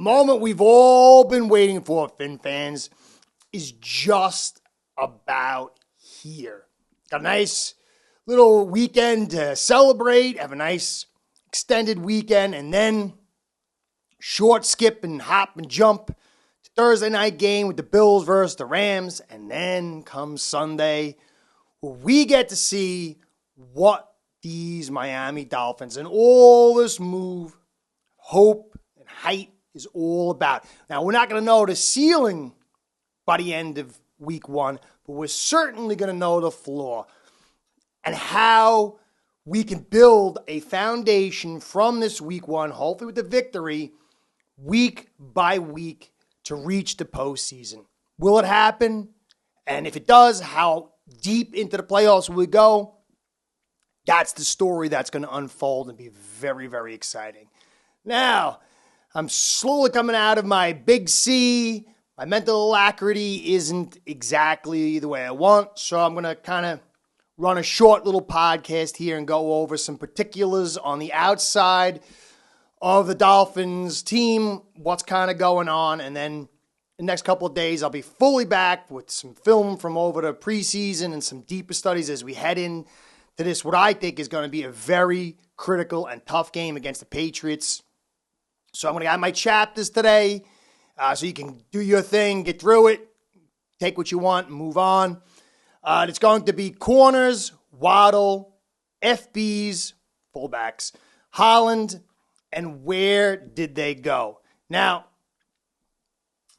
moment we've all been waiting for, Fin fans, is just about here. Got a nice little weekend to celebrate, have a nice extended weekend, and then short skip and hop and jump to Thursday night game with the Bills versus the Rams, and then comes Sunday, where we get to see what these Miami Dolphins and all this move, hope, and height is all about. Now, we're not going to know the ceiling by the end of week one, but we're certainly going to know the floor and how we can build a foundation from this week one, hopefully with the victory, week by week to reach the postseason. Will it happen? And if it does, how deep into the playoffs will we go? That's the story that's going to unfold and be very, very exciting. Now, I'm slowly coming out of my big C. My mental alacrity isn't exactly the way I want, so I'm going to kind of run a short little podcast here and go over some particulars on the outside of the Dolphins team, what's kind of going on, and then the next couple of days I'll be fully back with some film from over the preseason and some deeper studies as we head into this, what I think is going to be a very critical and tough game against the Patriots. So I'm going to add my chapters today so you can do your thing, get through it, take what you want, and move on. It's going to be corners, Waddle, FBs, fullbacks, Holland, and where did they go? Now,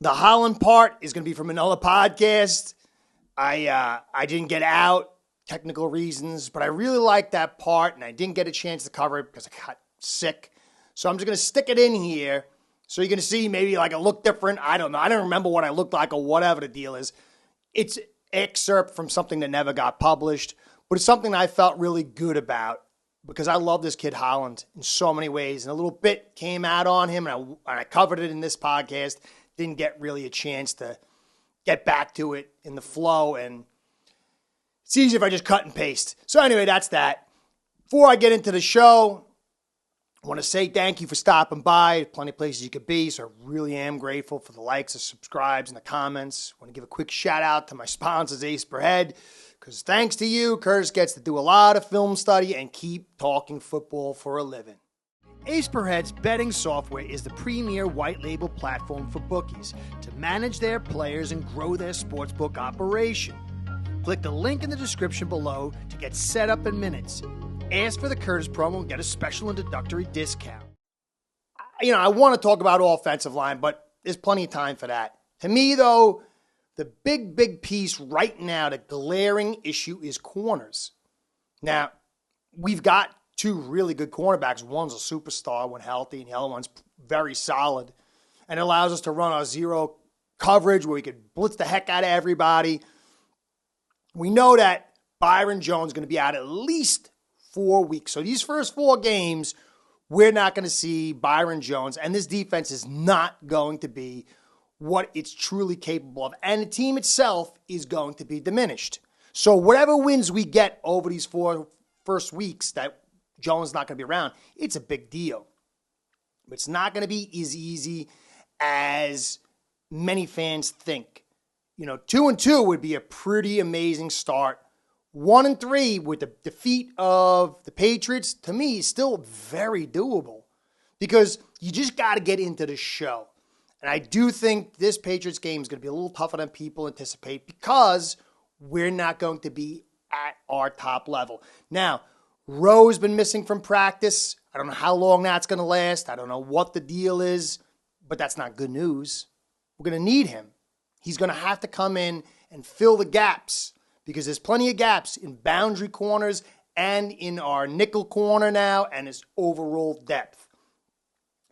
the Holland part is going to be from another podcast. I didn't get out, technical reasons, but I really like that part, and I didn't get a chance to cover it because I got sick. So I'm just going to stick it in here so you're going to see maybe like I look different. I don't know. I don't remember what I looked like or whatever the deal is. It's excerpt from something that never got published, but it's something that I felt really good about because I love this kid Holland in so many ways. And a little bit came out on him, and I covered it in this podcast. Didn't get really a chance to get back to it in the flow, and it's easy if I just cut and paste. So anyway, that's that. Before I get into the show, I want to say thank you for stopping by. Plenty of places you could be, so I really am grateful for the likes, the subscribes, and the comments. I want to give a quick shout out to my sponsors, Ace Per Head, because thanks to you, Curtis gets to do a lot of film study and keep talking football for a living. Ace Per Head's betting software is the premier white label platform for bookies to manage their players and grow their sportsbook operation. Click the link in the description below to get set up in minutes. Ask for the Curtis promo and get a special introductory discount. I want to talk about offensive line, but there's plenty of time for that. To me, though, the big piece right now, the glaring issue is corners. Now, we've got two really good cornerbacks. One's a superstar when healthy, and the other one's very solid. And it allows us to run our zero coverage where we could blitz the heck out of everybody. We know that Byron Jones is going to be out at least 4 weeks. So these first 4 games, we're not going to see Byron Jones, and this defense is not going to be what it's truly capable of. And the team itself is going to be diminished. So whatever wins we get over these 4 first weeks that Jones is not going to be around, it's a big deal. But it's not going to be as easy as many fans think. 2-2 would be a pretty amazing start. 1-3 with the defeat of the Patriots, to me, is still very doable because you just got to get into the show. And I do think this Patriots game is going to be a little tougher than people anticipate because we're not going to be at our top level. Now, Rowe's been missing from practice. I don't know how long that's going to last. I don't know what the deal is, but that's not good news. We're going to need him. He's going to have to come in and fill the gaps because there's plenty of gaps in boundary corners and in our nickel corner now and his overall depth.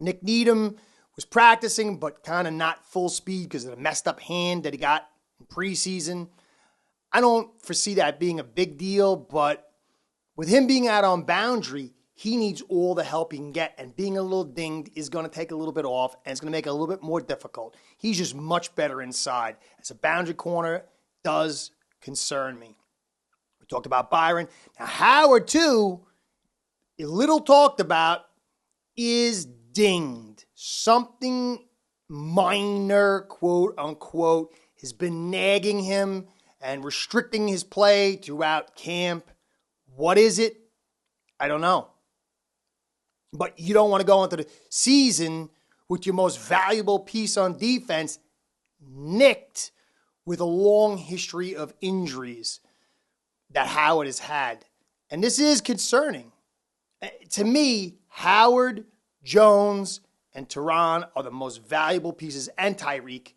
Nick Needham was practicing but kind of not full speed because of the messed up hand that he got in preseason. I don't foresee that being a big deal, but with him being out on boundary, he needs all the help he can get, and being a little dinged is going to take a little bit off, and it's going to make it a little bit more difficult. He's just much better inside. As a boundary corner, does concern me. We talked about Byron. Now, Howard, too, a little talked about, is dinged. Something minor, quote unquote, has been nagging him and restricting his play throughout camp. What is it? I don't know. But you don't want to go into the season with your most valuable piece on defense nicked with a long history of injuries that Howard has had. And this is concerning. To me, Howard, Jones, and Tehran are the most valuable pieces, and Tyreek,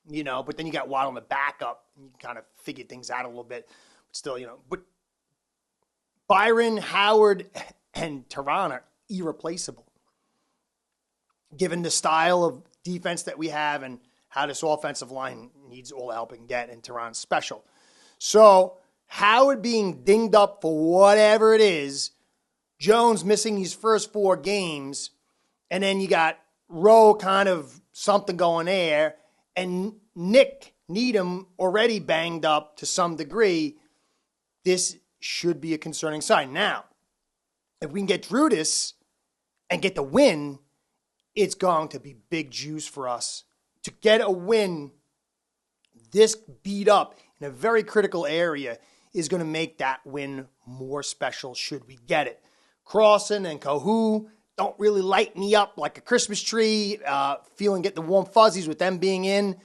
but then you got Waddle in the backup, and you kind of figure things out a little bit. But still, but Byron, Howard, and Tehran are irreplaceable, given the style of defense that we have and how this offensive line needs all the help it can get, and Tehran's special. So Howard being dinged up for whatever it is, Jones missing these first 4 games, and then you got Rowe kind of something going there, and Nick Needham already banged up to some degree. This should be a concerning sign. Now, if we can get through this and get the win, it's going to be big juice for us. To get a win this beat up in a very critical area is going to make that win more special should we get it. Crossan and Kahu don't really light me up like a Christmas tree, getting the warm fuzzies with them being in.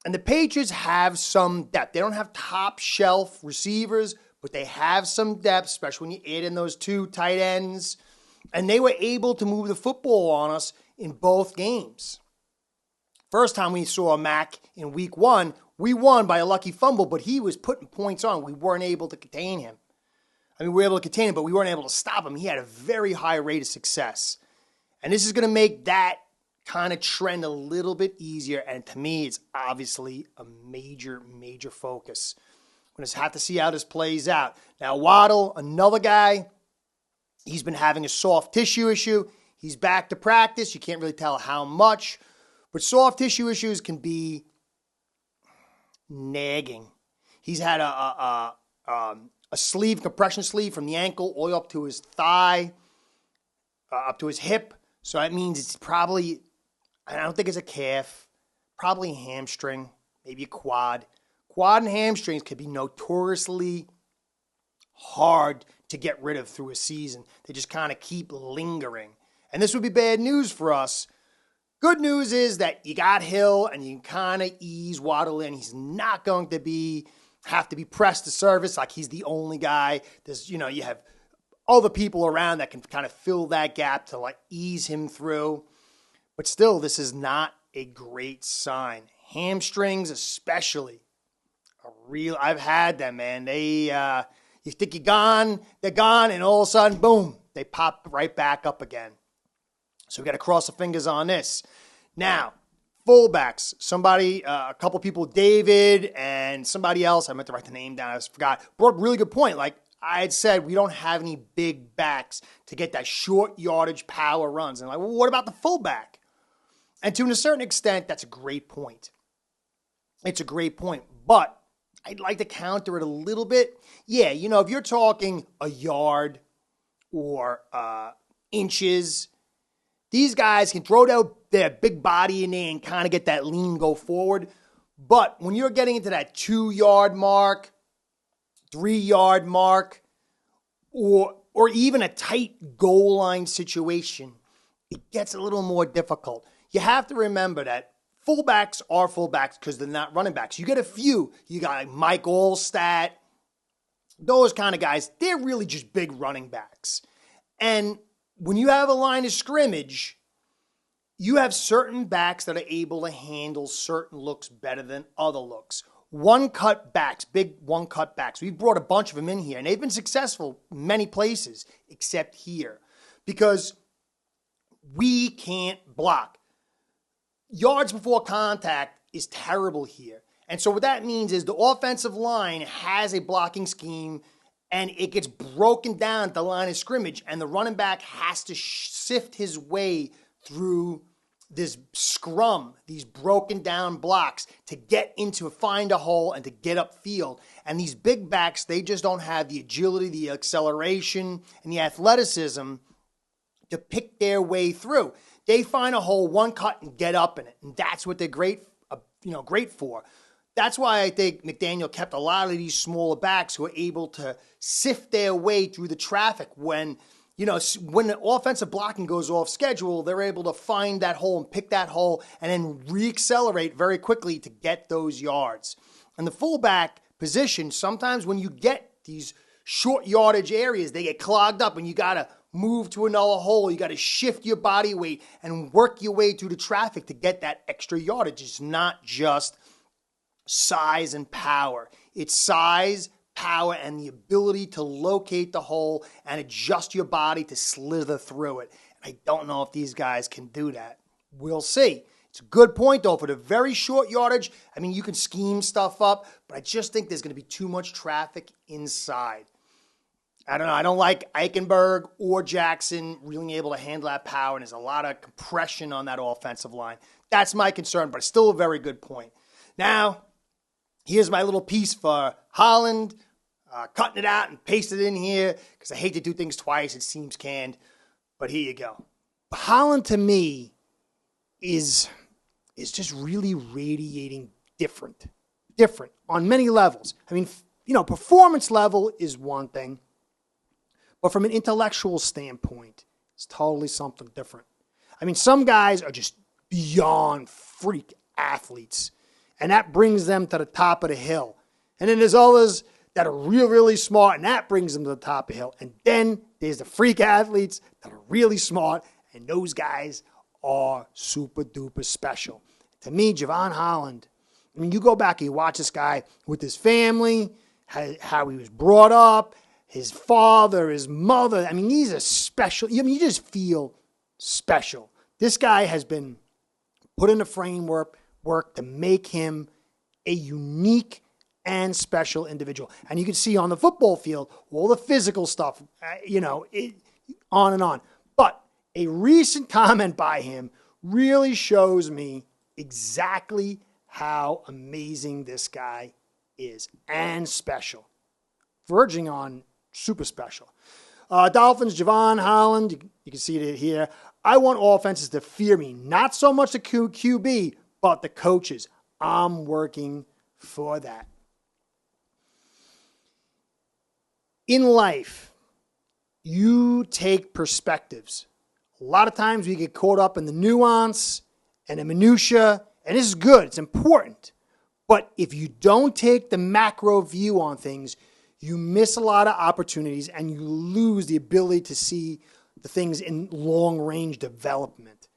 And the Patriots have some depth. They don't have top shelf receivers, but they have some depth, especially when you add in those 2 tight ends. And they were able to move the football on us in both games. First time we saw Mac in week 1, we won by a lucky fumble, but he was putting points on. We weren't able to contain him. We were able to contain him, but we weren't able to stop him. He had a very high rate of success. And this is going to make that kind of trend a little bit easier. And to me, it's obviously a major, major focus. We're going to have to see how this plays out. Now, Waddle, another guy, he's been having a soft tissue issue. He's back to practice. You can't really tell how much. But soft tissue issues can be nagging. He's had a sleeve, compression sleeve from the ankle all the way up to his thigh, up to his hip. So that means it's probably, I don't think it's a calf, probably a hamstring, maybe a quad. Quad and hamstrings could be notoriously hard to get rid of through a season. They just kind of keep lingering. And this would be bad news for us. Good news is that you got Hill and you can kind of ease Waddle in. He's not going to have to be pressed to service like he's the only guy. There's, you have other people around that can kind of fill that gap to ease him through. But still, this is not a great sign. Hamstrings especially are real. I've had them, man. They, you think you're gone, they're gone, and all of a sudden, boom, they pop right back up again. So we got to cross the fingers on this. Now, fullbacks. Somebody, a couple people, David and somebody else, I meant to write the name down, I just forgot, brought up a really good point. Like I had said, we don't have any big backs to get that short yardage power runs. And well, what about the fullback? And to a certain extent, that's a great point. It's a great point. But I'd like to counter it a little bit. Yeah, if you're talking a yard or inches, these guys can throw their big body in there and kind of get that lean go forward. But when you're getting into that 2-yard mark, 3-yard mark, or even a tight goal line situation, it gets a little more difficult. You have to remember that fullbacks are fullbacks because they're not running backs. You get a few. You got Mike Allstat, those kind of guys. They're really just big running backs. And when you have a line of scrimmage, you have certain backs that are able to handle certain looks better than other looks. One-cut backs, big one-cut backs. We've brought a bunch of them in here, and they've been successful in many places except here because we can't block. Yards before contact is terrible here. And so what that means is the offensive line has a blocking scheme and it gets broken down at the line of scrimmage, and the running back has to sift his way through this scrum, these broken down blocks to get into, find a hole and to get upfield. And these big backs, they just don't have the agility, the acceleration, and the athleticism to pick their way through. They find a hole, one cut, and get up in it. And that's what they're great for. That's why I think McDaniel kept a lot of these smaller backs who are able to sift their way through the traffic when the offensive blocking goes off schedule, they're able to find that hole and pick that hole and then reaccelerate very quickly to get those yards. And the fullback position, sometimes when you get these short yardage areas, they get clogged up and you got to move to another hole. You got to shift your body weight and work your way through the traffic to get that extra yardage. It's not just size and power. It's size, power, and the ability to locate the hole and adjust your body to slither through it. And I don't know if these guys can do that. We'll see. It's a good point, though. For the very short yardage, I mean, you can scheme stuff up, but I just think there's going to be too much traffic inside. I don't know. I don't like Eichenberg or Jackson really able to handle that power, and there's a lot of compression on that offensive line. That's my concern, but it's still a very good point. Now, here's my little piece for Holland, cutting it out and pasted it in here because I hate to do things twice. It seems canned, but here you go. Holland, to me, is just really radiating different on many levels. I mean, performance level is one thing, but from an intellectual standpoint, it's totally something different. I mean, some guys are just beyond freak athletes, and that brings them to the top of the hill. And then there's others that are really, really smart, and that brings them to the top of the hill. And then there's the freak athletes that are really smart, and those guys are super duper special. To me, Javon Holland, I mean, you go back and you watch this guy with his family, how he was brought up, his father, his mother. I mean, he's a special. I mean, you just feel special. This guy has been put in a framework to make him a unique and special individual. And you can see on the football field all the physical stuff, on and on. But a recent comment by him really shows me exactly how amazing this guy is and special, verging on super special. Dolphins, Javon Holland, you can see it here. I want offenses to fear me, not so much the QB, but the coaches. I'm working for that. In life, you take perspectives. A lot of times we get caught up in the nuance and the minutia, and this is good. It's important. But if you don't take the macro view on things, you miss a lot of opportunities and you lose the ability to see the things in long-range development,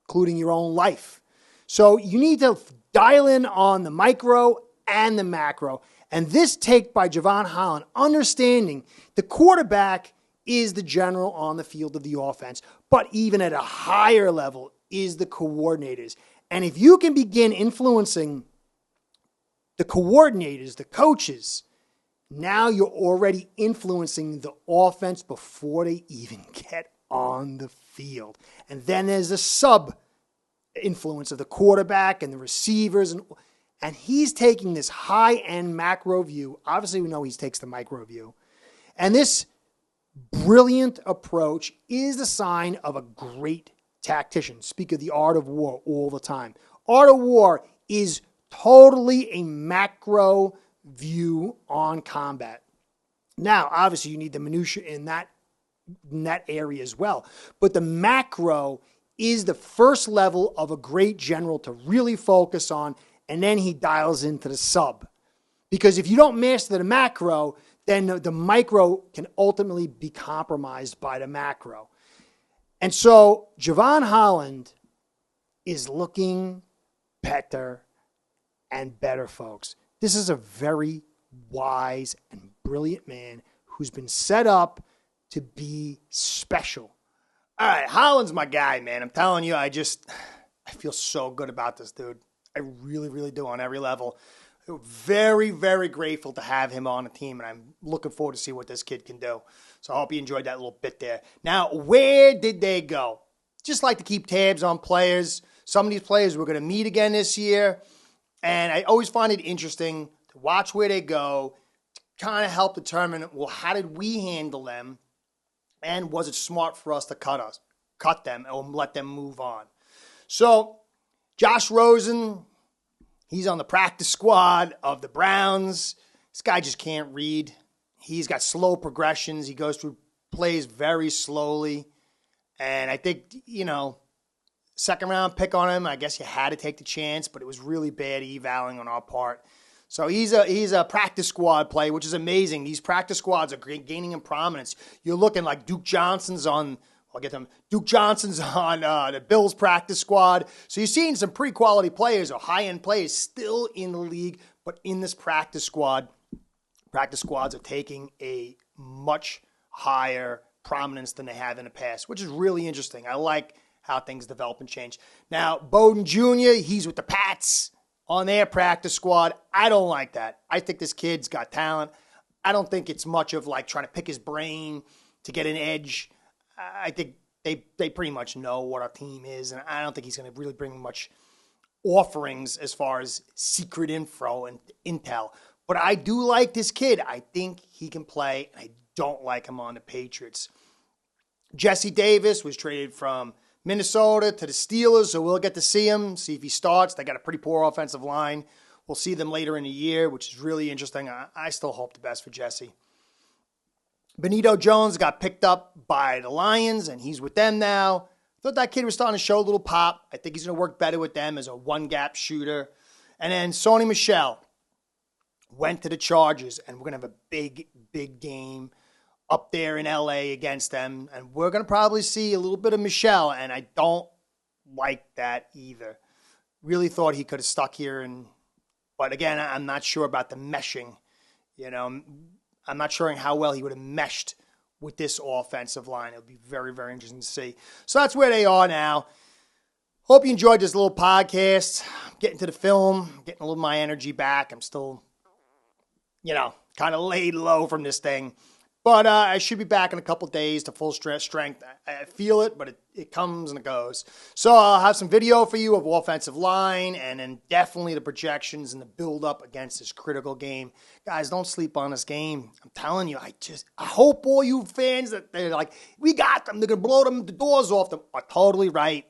including your own life. So you need to dial in on the micro and the macro. And this take by Javon Holland, understanding the quarterback is the general on the field of the offense, but even at a higher level is the coordinators. And if you can begin influencing the coordinators, the coaches, now you're already influencing the offense before they even get on the field. And then there's the sub-influence of the quarterback and the receivers. And he's taking this high-end macro view. Obviously, we know he takes the micro view. And this brilliant approach is the sign of a great tactician. Speak of the art of war all the time. Art of war is totally a macro view on combat. Now, obviously, you need the minutia in that area as well. But the macro is the first level of a great general to really focus on, and then he dials into the sub. Because if you don't master the macro, then the micro can ultimately be compromised by the macro. And so Javon Holland is looking better and better, folks. This is a very wise and brilliant man who's been set up to be special. All right, Holland's my guy, man. I'm telling you, I feel so good about this dude. I really, really do on every level. Very, very grateful to have him on the team, and I'm looking forward to see what this kid can do. So I hope you enjoyed that little bit there. Now, where did they go? Just like to keep tabs on players. Some of these players we're going to meet again this year, and I always find it interesting to watch where they go, to kind of help determine, well, how did we handle them, and was it smart for us to cut us? cut them or let them move on. So Josh Rosen, he's on the practice squad of the Browns. This guy just can't read. He's got slow progressions. He goes through plays very slowly. And I think, second round pick on him, I guess you had to take the chance, but it was really bad evaling on our part. So he's a practice squad play, which is amazing. These practice squads are gaining in prominence. You're looking like Duke Johnson's on the Bills practice squad. So you're seeing some pretty quality players or high-end players still in the league, but in this practice squad. Practice squads are taking a much higher prominence than they have in the past, which is really interesting. I like how things develop and change. Now, Bowden Jr., he's with the Pats on their practice squad. I don't like that. I think this kid's got talent. I don't think it's much of like trying to pick his brain to get an edge. I think they pretty much know what our team is, and I don't think he's going to really bring much offerings as far as secret info and intel. But I do like this kid. I think he can play, and I don't like him on the Patriots. Jesse Davis was traded from Minnesota to the Steelers, so we'll get to see him, see if he starts. They got a pretty poor offensive line. We'll see them later in the year, which is really interesting. I still hope the best for Jesse. Benito Jones got picked up by the Lions, and he's with them now. Thought that kid was starting to show a little pop. I think he's going to work better with them as a one-gap shooter. And then Sony Michel went to the Chargers, and we're going to have a big, big game up there in L.A. against them. And we're going to probably see a little bit of Michel, and I don't like that either. Really thought he could have stuck here, but again, I'm not sure about the meshing. I'm not sure how well he would have meshed with this offensive line. It'll be very, very interesting to see. So that's where they are now. Hope you enjoyed this little podcast. I'm getting to the film, getting a little of my energy back. I'm still, kind of laid low from this thing. But I should be back in a couple days to full strength. I feel it, but it comes and it goes. So I'll have some video for you of offensive line and then definitely the projections and the build-up against this critical game. Guys, don't sleep on this game. I'm telling you, I hope all you fans that they're like, we got them. They're going to blow the doors off them are totally right.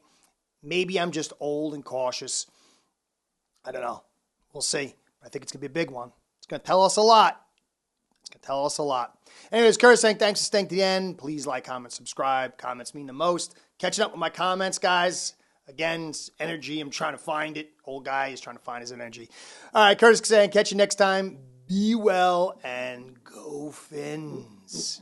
Maybe I'm just old and cautious. I don't know. We'll see. I think it's going to be a big one. It's going to tell us a lot. Anyways, Curtis saying thanks for staying to the end. Please like, comment, subscribe. Comments mean the most. Catching up with my comments, guys. Again, it's energy. I'm trying to find it. Old guy is trying to find his energy. All right, Curtis saying catch you next time. Be well and go Phins.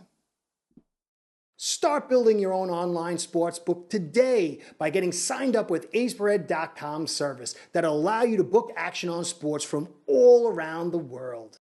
Start building your own online sportsbook today by getting signed up with aceBread.com service that'll allow you to book action on sports from all around the world.